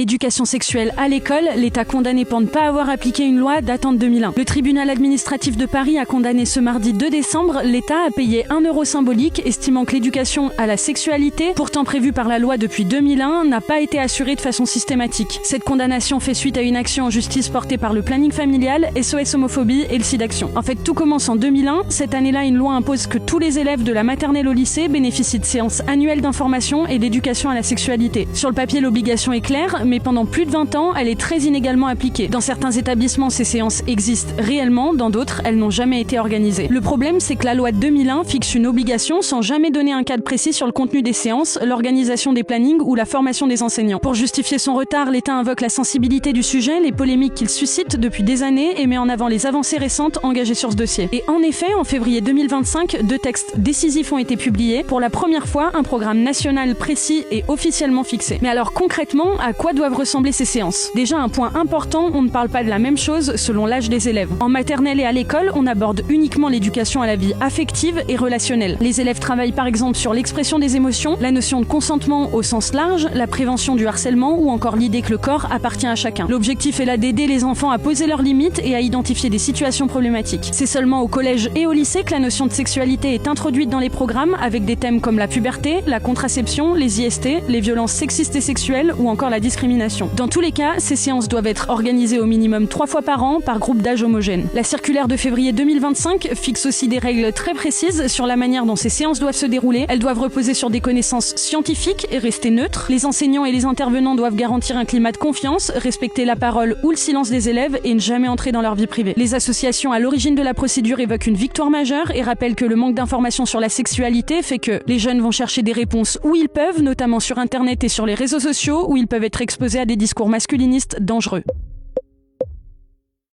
Éducation sexuelle à l'école, l'État condamné pour ne pas avoir appliqué une loi datant de 2001. Le tribunal administratif de Paris a condamné ce mardi 2 décembre l'État à payer 1 euro symbolique, estimant que l'éducation à la sexualité, pourtant prévue par la loi depuis 2001, n'a pas été assurée de façon systématique. Cette condamnation fait suite à une action en justice portée par le planning familial, SOS Homophobie et le SIDAction. En fait, tout commence en 2001. Cette année-là, une loi impose que tous les élèves de la maternelle au lycée bénéficient de séances annuelles d'information et d'éducation à la sexualité. Sur le papier, l'obligation est claire, mais pendant plus de 20 ans, elle est très inégalement appliquée. Dans certains établissements, ces séances existent réellement, dans d'autres, elles n'ont jamais été organisées. Le problème, c'est que la loi de 2001 fixe une obligation sans jamais donner un cadre précis sur le contenu des séances, l'organisation des plannings ou la formation des enseignants. Pour justifier son retard, l'État invoque la sensibilité du sujet, les polémiques qu'il suscite depuis des années et met en avant les avancées récentes engagées sur ce dossier. Et en effet, en février 2025, 2 textes décisifs ont été publiés. Pour la première fois, un programme national précis et officiellement fixé. Mais alors concrètement, à quoi doivent ressembler ces séances? Déjà, un point important, on ne parle pas de la même chose selon l'âge des élèves. En maternelle et à l'école, on aborde uniquement l'éducation à la vie affective et relationnelle. Les élèves travaillent par exemple sur l'expression des émotions, la notion de consentement au sens large, la prévention du harcèlement ou encore l'idée que le corps appartient à chacun. L'objectif est là d'aider les enfants à poser leurs limites et à identifier des situations problématiques. C'est seulement au collège et au lycée que la notion de sexualité est introduite dans les programmes avec des thèmes comme la puberté, la contraception, les IST, les violences sexistes et sexuelles ou encore la discrimination. Dans tous les cas, ces séances doivent être organisées au minimum 3 fois par an par groupe d'âge homogène. La circulaire de février 2025 fixe aussi des règles très précises sur la manière dont ces séances doivent se dérouler. Elles doivent reposer sur des connaissances scientifiques et rester neutres. Les enseignants et les intervenants doivent garantir un climat de confiance, respecter la parole ou le silence des élèves et ne jamais entrer dans leur vie privée. Les associations à l'origine de la procédure évoquent une victoire majeure et rappellent que le manque d'informations sur la sexualité fait que les jeunes vont chercher des réponses où ils peuvent, notamment sur Internet et sur les réseaux sociaux, où ils peuvent être exposés à des discours masculinistes dangereux.